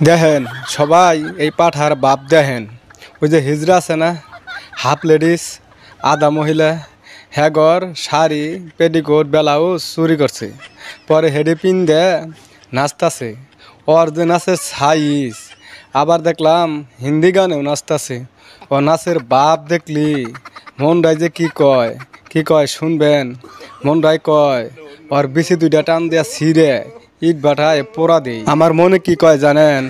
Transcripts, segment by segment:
দেখেন সবাই এই পাঠার বাপ দেখেন ওই যে হিজড়া আছে না, হাফ লেডিস আধা মহিলা, হ্যাগর শাড়ি পেটিকোট ব্লাউজ চুরি করছে, পরে হেডে পিন দে নাচতাছে। ওর যে নাচের সাইজ, আবার দেখলাম হিন্দি গানেও নাচতাছে। ও নাচের বাপ দেখলি মনটাই যে কি কয় শুনবেন। মনটাই কয় ওর বেশি দুইটা টান দিয়া ছিঁড়ে ইট বাটায় পোড়া দেই। আমার মনে কি কয় জানেন?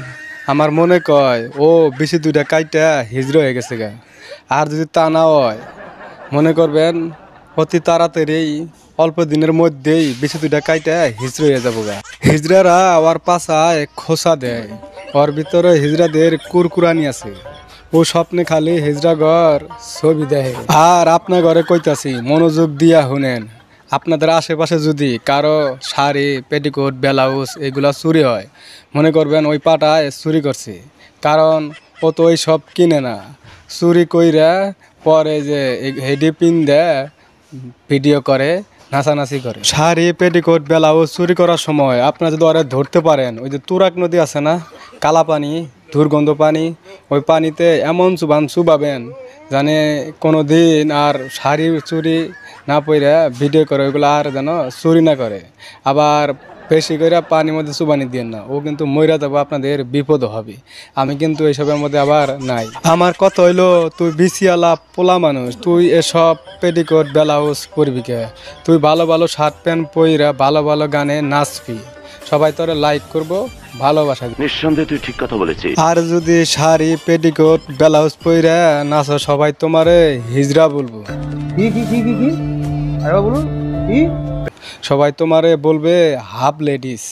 আমার মনে কয় ও বেশি দুইটা কাইটা হিজড় হয়ে গেছে গা। আর যদি তা না হয়, মনে করবেন অতি তাড়াতাড়ি অল্প দিনের মধ্যেই বেশি দুইটা কাইটা হিজড় হয়ে যাবো গা। হিজড়ারা আবার পাছায় খোসা দেয়, ওর ভিতরে হিজড়াদের কুরকুরানি আছে। ও স্বপ্নে খালি হিজড়া ঘর ছবি দেয়। আর আপনার ঘরে কইতাছি মনোযোগ দিয়া শুনেন, আপনাদের আশেপাশে যদি কারো শাড়ি পেটিকোট ব্লাউজ এগুলা চুরি হয়, মনে করবেন ওই পাটায় চুরি করছে। কারণ ও তো ওই সব কিনে না, চুরি কইরা পরে যে হেডি পিন দেয় ভিডিও করে নাচানাচি করে। শাড়ি পেটিকোট ব্লাউজ চুরি করার সময় আপনারা যদি ওরা ধরতে পারেন, ওই যে তুরাগ নদী আছে না, কালা পানি দুর্গন্ধ পানি, ওই পানিতে এমন চুবাবেন জানে কোনো দিন আর শাড়ি চুরি না পইরা ভিডিও করে ওইগুলো আর যেন চুরি না করে। আবার বেশি করে পানির মধ্যে চুবানি দিয়েন না, ও কিন্তু মইরা যাবো, আপনাদের বিপদ হবে। আমি কিন্তু এইসবের মধ্যে আবার নাই। আমার কথা হইলো তুই বিসিয়ালা পোলা মানুষ, তুই এসব পেটিকোট ব্লাউজ পরবি কে? তুই ভালো ভালো শার্ট প্যান্ট পইরা ভালো ভালো গানে নাচবি, সবাই তোরে লাইক করবো, ভালোবাসা। নিঃসন্দেহে তুই ঠিক কথা বলেছিস। আর যদি শাড়ি পেটিকোট ব্লাউজ পইরা নাচো, সবাই তোমারে হিজড়া বলবো। কি আরে বলুন কি? সবাই তোমারে বলবে হাফ লেডিস।